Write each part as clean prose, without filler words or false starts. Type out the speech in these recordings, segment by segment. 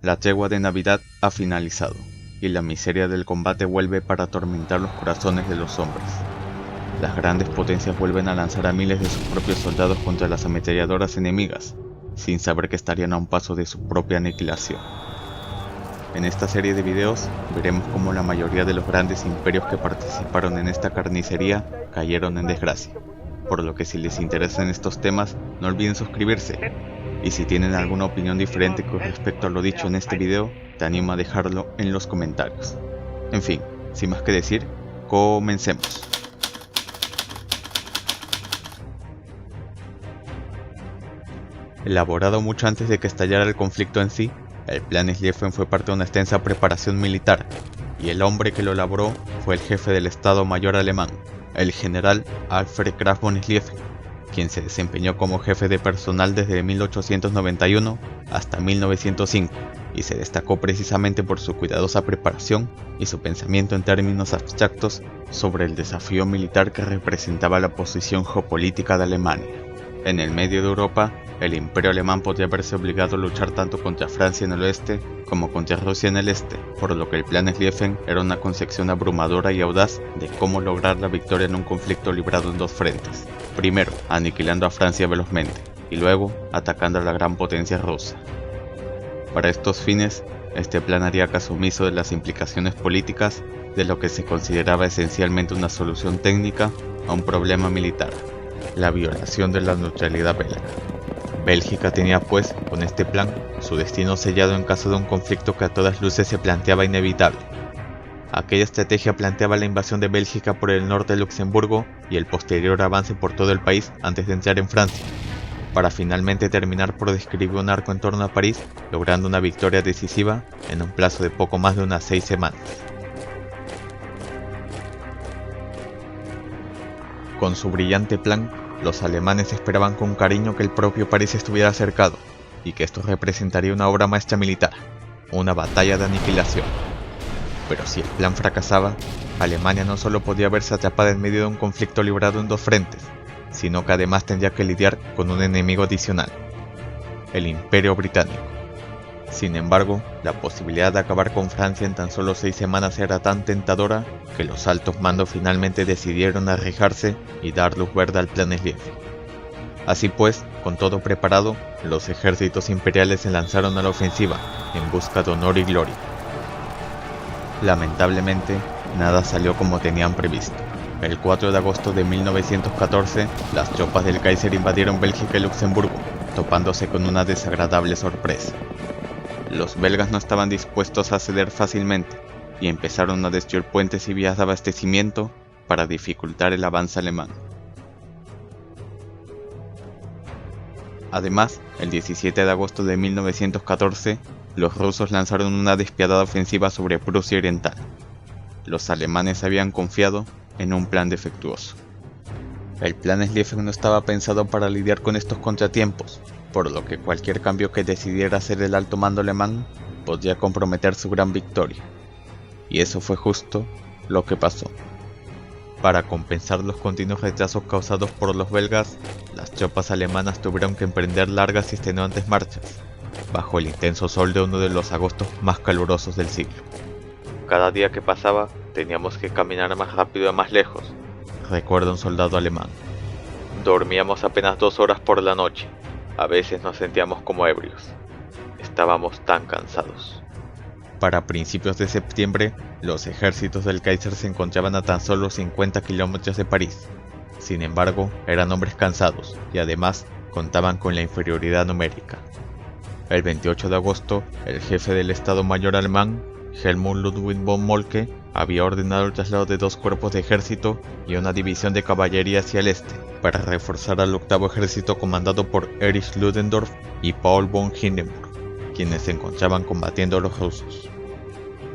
La tregua de Navidad ha finalizado, y la miseria del combate vuelve para atormentar los corazones de los hombres. Las grandes potencias vuelven a lanzar a miles de sus propios soldados contra las ametralladoras enemigas, sin saber que estarían a un paso de su propia aniquilación. En esta serie de videos veremos cómo la mayoría de los grandes imperios que participaron en esta carnicería cayeron en desgracia, por lo que si les interesan estos temas no olviden suscribirse, y si tienen alguna opinión diferente con respecto a lo dicho en este video, te animo a dejarlo en los comentarios. En fin, sin más que decir, comencemos. Elaborado mucho antes de que estallara el conflicto en sí, el Plan Schlieffen fue parte de una extensa preparación militar, y el hombre que lo elaboró fue el jefe del Estado Mayor alemán, el general Alfred Graf von Schlieffen, quien se desempeñó como jefe de personal desde 1891 hasta 1905, y se destacó precisamente por su cuidadosa preparación y su pensamiento en términos abstractos sobre el desafío militar que representaba la posición geopolítica de Alemania. En el medio de Europa, el imperio alemán podría verse obligado a luchar tanto contra Francia en el oeste como contra Rusia en el este, por lo que el Plan Schlieffen era una concepción abrumadora y audaz de cómo lograr la victoria en un conflicto librado en dos frentes. Primero, aniquilando a Francia velozmente, y luego atacando a la gran potencia rusa. Para estos fines, este plan haría caso omiso de las implicaciones políticas de lo que se consideraba esencialmente una solución técnica a un problema militar: la violación de la neutralidad belga. Bélgica tenía pues, con este plan, su destino sellado en caso de un conflicto que a todas luces se planteaba inevitable. Aquella estrategia planteaba la invasión de Bélgica por el norte de Luxemburgo y el posterior avance por todo el país antes de entrar en Francia, para finalmente terminar por describir un arco en torno a París, logrando una victoria decisiva en un plazo de poco más de unas 6 semanas. Con su brillante plan, los alemanes esperaban con cariño que el propio París estuviera cercado, y que esto representaría una obra maestra militar, una batalla de aniquilación. Pero si el plan fracasaba, Alemania no solo podía verse atrapada en medio de un conflicto librado en dos frentes, sino que además tendría que lidiar con un enemigo adicional: el Imperio Británico. Sin embargo, la posibilidad de acabar con Francia en tan solo 6 semanas era tan tentadora que los altos mandos finalmente decidieron arriesgarse y dar luz verde al Plan Schlieffen. Así pues, con todo preparado, los ejércitos imperiales se lanzaron a la ofensiva en busca de honor y gloria. Lamentablemente, nada salió como tenían previsto. El 4 de agosto de 1914, las tropas del Kaiser invadieron Bélgica y Luxemburgo, topándose con una desagradable sorpresa. Los belgas no estaban dispuestos a ceder fácilmente, y empezaron a destruir puentes y vías de abastecimiento para dificultar el avance alemán. Además, el 17 de agosto de 1914, los rusos lanzaron una despiadada ofensiva sobre Prusia Oriental. Los alemanes habían confiado en un plan defectuoso. El Plan Schlieffen no estaba pensado para lidiar con estos contratiempos, por lo que cualquier cambio que decidiera hacer el alto mando alemán podría comprometer su gran victoria. Y eso fue justo lo que pasó. Para compensar los continuos retrasos causados por los belgas, las tropas alemanas tuvieron que emprender largas y extenuantes marchas, bajo el intenso sol de uno de los agostos más calurosos del siglo. Cada día que pasaba, teníamos que caminar más rápido y más lejos, recuerda un soldado alemán. Dormíamos apenas 2 horas por la noche, a veces nos sentíamos como ebrios. Estábamos tan cansados. Para principios de septiembre, los ejércitos del Kaiser se encontraban a tan solo 50 kilómetros de París. Sin embargo, eran hombres cansados y además contaban con la inferioridad numérica. El 28 de agosto, el jefe del Estado Mayor alemán, Helmut Ludwig von Moltke, había ordenado el traslado de 2 cuerpos de ejército y una división de caballería hacia el este, para reforzar al octavo ejército comandado por Erich Ludendorff y Paul von Hindenburg, quienes se encontraban combatiendo a los rusos.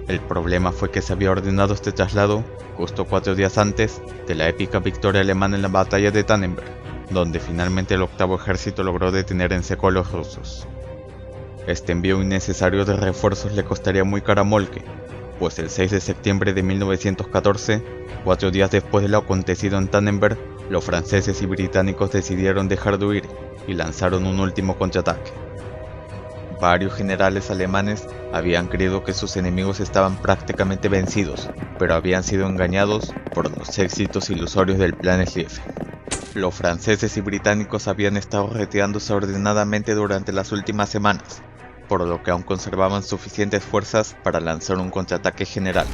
El problema fue que se había ordenado este traslado justo 4 días antes de la épica victoria alemana en la batalla de Tannenberg, donde finalmente el octavo ejército logró detener en seco a los rusos. Este envío innecesario de refuerzos le costaría muy caro a Moltke, pues el 6 de septiembre de 1914, 4 días después de lo acontecido en Tannenberg, los franceses y británicos decidieron dejar de huir y lanzaron un último contraataque. Varios generales alemanes habían creído que sus enemigos estaban prácticamente vencidos, pero habían sido engañados por los éxitos ilusorios del plan Schlieffen. Los franceses y británicos habían estado retirándose ordenadamente durante las últimas semanas, por lo que aún conservaban suficientes fuerzas para lanzar un contraataque general.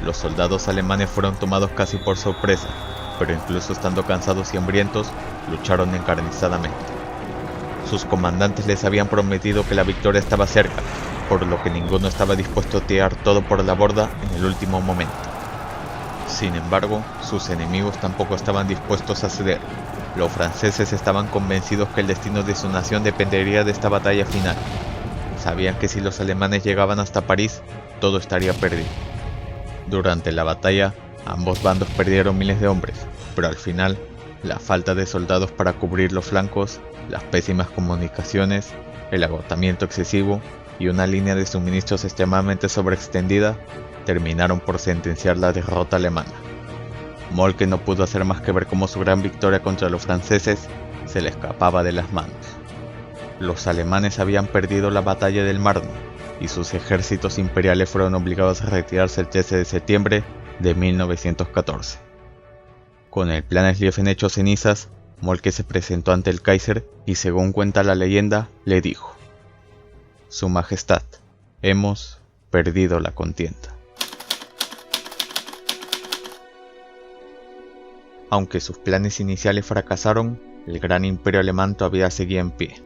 Los soldados alemanes fueron tomados casi por sorpresa, pero incluso estando cansados y hambrientos, lucharon encarnizadamente. Sus comandantes les habían prometido que la victoria estaba cerca, por lo que ninguno estaba dispuesto a tirar todo por la borda en el último momento. Sin embargo, sus enemigos tampoco estaban dispuestos a ceder. Los franceses estaban convencidos que el destino de su nación dependería de esta batalla final. Sabían que si los alemanes llegaban hasta París, todo estaría perdido. Durante la batalla, ambos bandos perdieron miles de hombres, pero al final, la falta de soldados para cubrir los flancos, las pésimas comunicaciones, el agotamiento excesivo y una línea de suministros extremadamente sobreextendida terminaron por sentenciar la derrota alemana. Moltke no pudo hacer más que ver cómo su gran victoria contra los franceses se le escapaba de las manos. Los alemanes habían perdido la batalla del Marne y sus ejércitos imperiales fueron obligados a retirarse el 13 de septiembre de 1914. Con el plan Schlieffen hecho cenizas, Moltke se presentó ante el Kaiser y, según cuenta la leyenda, le dijo: Su Majestad, hemos perdido la contienda. Aunque sus planes iniciales fracasaron, el gran imperio alemán todavía seguía en pie.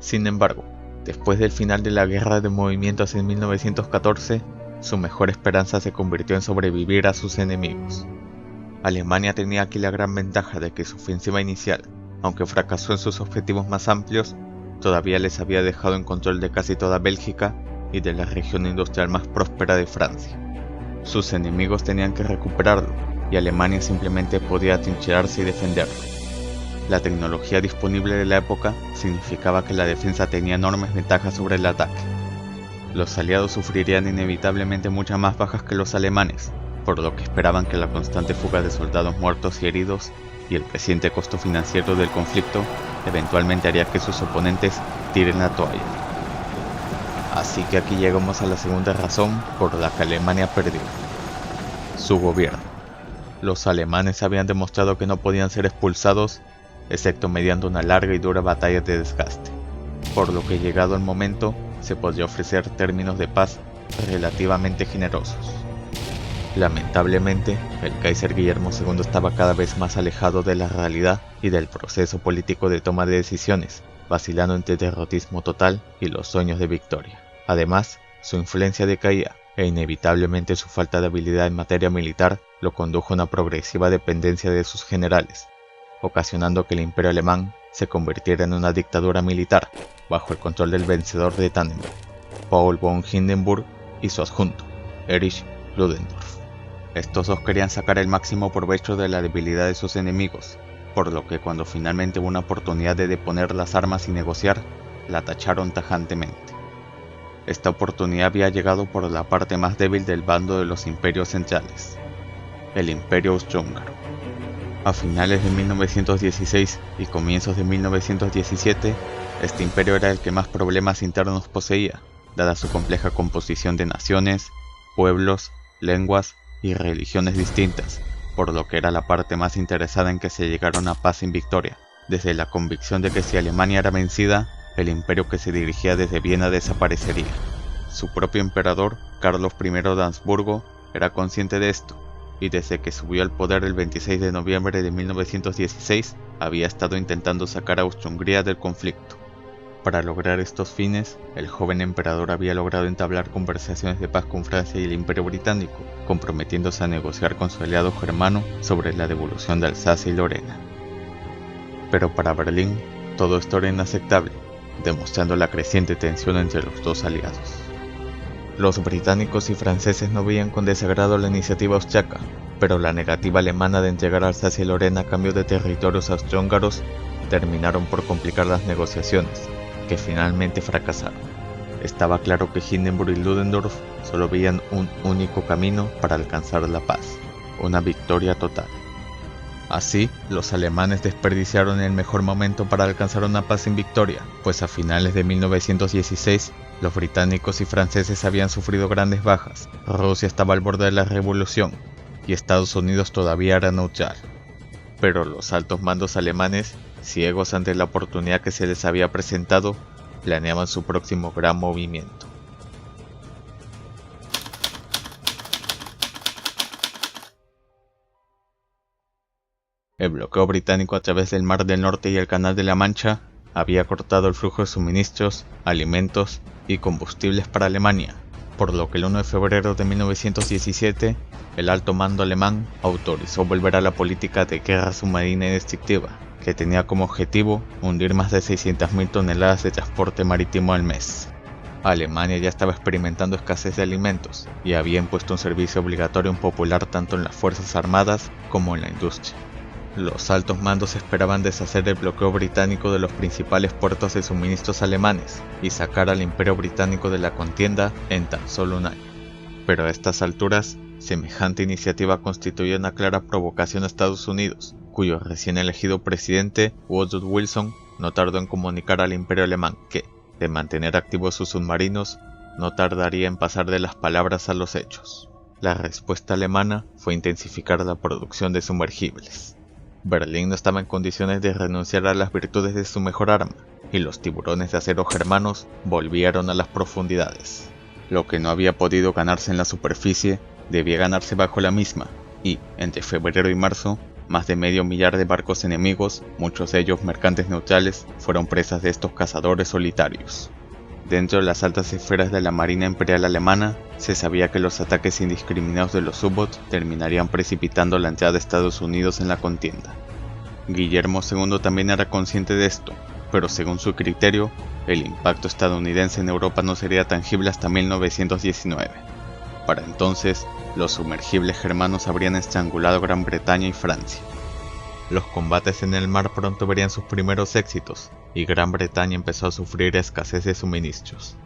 Sin embargo, después del final de la Guerra de Movimientos en 1914, su mejor esperanza se convirtió en sobrevivir a sus enemigos. Alemania tenía aquí la gran ventaja de que su ofensiva inicial, aunque fracasó en sus objetivos más amplios, todavía les había dejado en control de casi toda Bélgica y de la región industrial más próspera de Francia. Sus enemigos tenían que recuperarlo, y Alemania simplemente podía atrincherarse y defenderlo. La tecnología disponible de la época significaba que la defensa tenía enormes ventajas sobre el ataque. Los aliados sufrirían inevitablemente muchas más bajas que los alemanes, por lo que esperaban que la constante fuga de soldados muertos y heridos y el creciente costo financiero del conflicto eventualmente haría que sus oponentes tiren la toalla. Así que aquí llegamos a la segunda razón por la que Alemania perdió: su gobierno. Los alemanes habían demostrado que no podían ser expulsados, excepto mediante una larga y dura batalla de desgaste, por lo que llegado el momento se podría ofrecer términos de paz relativamente generosos. Lamentablemente, el Kaiser Guillermo II estaba cada vez más alejado de la realidad y del proceso político de toma de decisiones, vacilando entre derrotismo total y los sueños de victoria. Además, su influencia decaía, e inevitablemente su falta de habilidad en materia militar lo condujo a una progresiva dependencia de sus generales, ocasionando que el imperio alemán se convirtiera en una dictadura militar, bajo el control del vencedor de Tannenberg, Paul von Hindenburg, y su adjunto, Erich Ludendorff. Estos dos querían sacar el máximo provecho de la debilidad de sus enemigos, por lo que cuando finalmente hubo una oportunidad de deponer las armas y negociar, la tacharon tajantemente. Esta oportunidad había llegado por la parte más débil del bando de los imperios centrales, el Imperio Austrohúngaro. A finales de 1916 y comienzos de 1917, este imperio era el que más problemas internos poseía, dada su compleja composición de naciones, pueblos, lenguas y religiones distintas, por lo que era la parte más interesada en que se llegara a una paz sin victoria, desde la convicción de que si Alemania era vencida, el imperio que se dirigía desde Viena desaparecería. Su propio emperador, Carlos I de Habsburgo, era consciente de esto, y desde que subió al poder el 26 de noviembre de 1916, había estado intentando sacar a Austria-Hungría del conflicto. Para lograr estos fines, el joven emperador había logrado entablar conversaciones de paz con Francia y el Imperio Británico, comprometiéndose a negociar con su aliado germano sobre la devolución de Alsacia y Lorena. Pero para Berlín, todo esto era inaceptable, demostrando la creciente tensión entre los dos aliados. Los británicos y franceses no veían con desagrado la iniciativa austriaca, pero la negativa alemana de entregar Alsacia y Lorena a cambio de territorios austrohúngaros terminaron por complicar las negociaciones, que finalmente fracasaron. Estaba claro que Hindenburg y Ludendorff solo veían un único camino para alcanzar la paz: una victoria total. Así, los alemanes desperdiciaron el mejor momento para alcanzar una paz sin victoria, pues a finales de 1916, los británicos y franceses habían sufrido grandes bajas, Rusia estaba al borde de la revolución, y Estados Unidos todavía era neutral. Pero los altos mandos alemanes, ciegos ante la oportunidad que se les había presentado, planeaban su próximo gran movimiento. El bloqueo británico a través del Mar del Norte y el Canal de la Mancha había cortado el flujo de suministros, alimentos y combustibles para Alemania, por lo que el 1 de febrero de 1917, el alto mando alemán autorizó volver a la política de guerra submarina y destructiva, que tenía como objetivo hundir más de 600.000 toneladas de transporte marítimo al mes. Alemania ya estaba experimentando escasez de alimentos y había impuesto un servicio obligatorio impopular tanto en las fuerzas armadas como en la industria. Los altos mandos esperaban deshacer el bloqueo británico de los principales puertos de suministros alemanes y sacar al Imperio Británico de la contienda en tan solo un año. Pero a estas alturas, semejante iniciativa constituía una clara provocación a Estados Unidos, cuyo recién elegido presidente, Woodrow Wilson, no tardó en comunicar al Imperio Alemán que, de mantener activos sus submarinos, no tardaría en pasar de las palabras a los hechos. La respuesta alemana fue intensificar la producción de sumergibles. Berlín no estaba en condiciones de renunciar a las virtudes de su mejor arma, y los tiburones de acero germanos volvieron a las profundidades. Lo que no había podido ganarse en la superficie, debía ganarse bajo la misma, y, entre febrero y marzo, más de 500.000 de barcos enemigos, muchos de ellos mercantes neutrales, fueron presas de estos cazadores solitarios. Dentro de las altas esferas de la Marina Imperial Alemana, se sabía que los ataques indiscriminados de los U-Boats terminarían precipitando la entrada de Estados Unidos en la contienda. Guillermo II también era consciente de esto, pero según su criterio, el impacto estadounidense en Europa no sería tangible hasta 1919. Para entonces, los sumergibles germanos habrían estrangulado Gran Bretaña y Francia. Los combates en el mar pronto verían sus primeros éxitos, y Gran Bretaña empezó a sufrir escasez de suministros.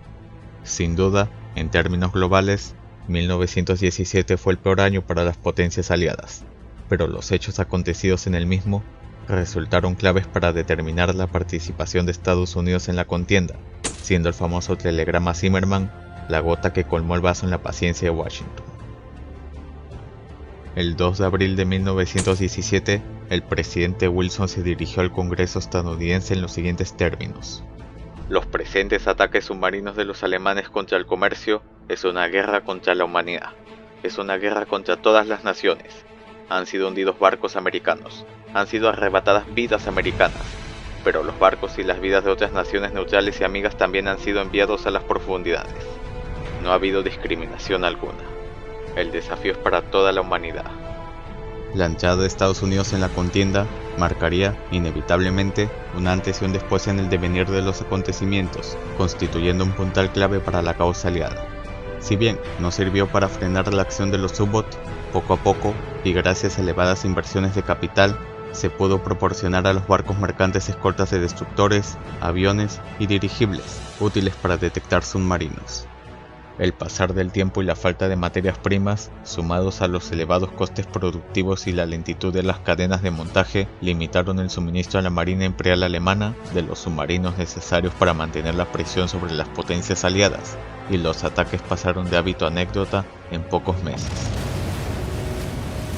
Sin duda, en términos globales, 1917 fue el peor año para las potencias aliadas, pero los hechos acontecidos en el mismo resultaron claves para determinar la participación de Estados Unidos en la contienda, siendo el famoso telegrama Zimmermann la gota que colmó el vaso en la paciencia de Washington. El 2 de abril de 1917, el presidente Wilson se dirigió al Congreso estadounidense en los siguientes términos: los presentes ataques submarinos de los alemanes contra el comercio es una guerra contra la humanidad. Es una guerra contra todas las naciones. Han sido hundidos barcos americanos. Han sido arrebatadas vidas americanas. Pero los barcos y las vidas de otras naciones neutrales y amigas también han sido enviados a las profundidades. No ha habido discriminación alguna. El desafío es para toda la humanidad. La entrada de Estados Unidos en la contienda marcaría, inevitablemente, un antes y un después en el devenir de los acontecimientos, constituyendo un puntal clave para la causa aliada. Si bien no sirvió para frenar la acción de los U-Boats, poco a poco, y gracias a elevadas inversiones de capital, se pudo proporcionar a los barcos mercantes escoltas de destructores, aviones y dirigibles, útiles para detectar submarinos. El pasar del tiempo y la falta de materias primas, sumados a los elevados costes productivos y la lentitud de las cadenas de montaje, limitaron el suministro a la Marina Imperial Alemana de los submarinos necesarios para mantener la presión sobre las potencias aliadas, y los ataques pasaron de hábito a anécdota en pocos meses.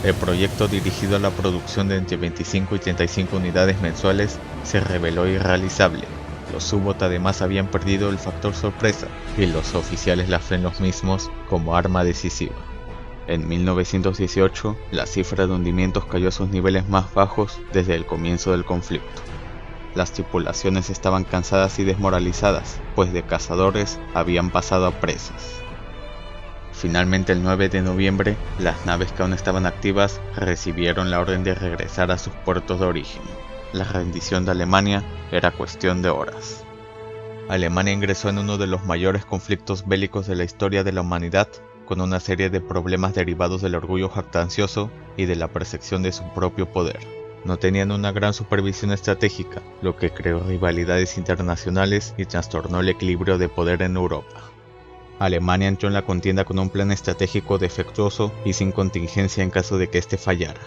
El proyecto dirigido a la producción de entre 25 y 35 unidades mensuales se reveló irrealizable. Los U-Boats además habían perdido el factor sorpresa, y los oficiales la ven los mismos como arma decisiva. En 1918, la cifra de hundimientos cayó a sus niveles más bajos desde el comienzo del conflicto. Las tripulaciones estaban cansadas y desmoralizadas, pues de cazadores habían pasado a presas. Finalmente, el 9 de noviembre, las naves que aún estaban activas recibieron la orden de regresar a sus puertos de origen. La rendición de Alemania era cuestión de horas. Alemania ingresó en uno de los mayores conflictos bélicos de la historia de la humanidad, con una serie de problemas derivados del orgullo jactancioso y de la percepción de su propio poder. No tenían una gran supervisión estratégica, lo que creó rivalidades internacionales y trastornó el equilibrio de poder en Europa. Alemania entró en la contienda con un plan estratégico defectuoso y sin contingencia en caso de que éste fallara.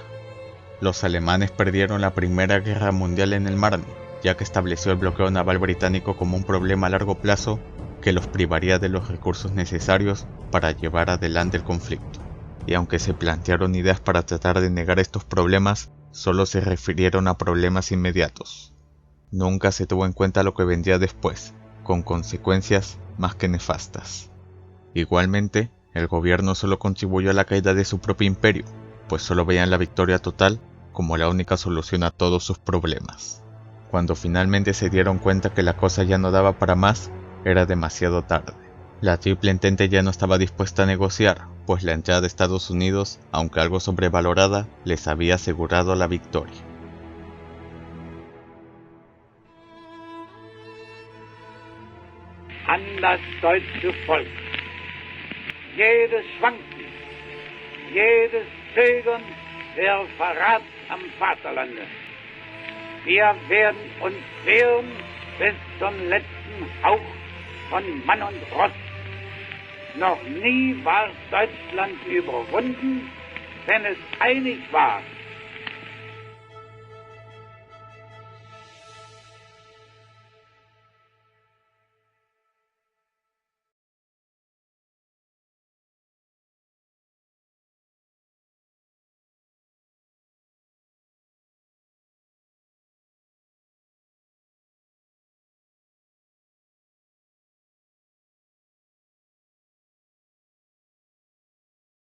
Los alemanes perdieron la Primera Guerra Mundial en el Marne, ya que estableció el bloqueo naval británico como un problema a largo plazo que los privaría de los recursos necesarios para llevar adelante el conflicto. Y aunque se plantearon ideas para tratar de negar estos problemas, solo se refirieron a problemas inmediatos. Nunca se tuvo en cuenta lo que vendría después, con consecuencias más que nefastas. Igualmente, el gobierno solo contribuyó a la caída de su propio imperio, pues solo veían la victoria total como la única solución a todos sus problemas. Cuando finalmente se dieron cuenta que la cosa ya no daba para más, era demasiado tarde. La Triple Entente ya no estaba dispuesta a negociar, pues la entrada de Estados Unidos, aunque algo sobrevalorada, les había asegurado la victoria. An das deutsche Volk. Jedes Schwanken, jedes Zögern wäre Verrat am Vaterlande. Wir werden uns wehren bis zum letzten Hauch von Mann und Ross. Noch nie war Deutschland überwunden, wenn es einig war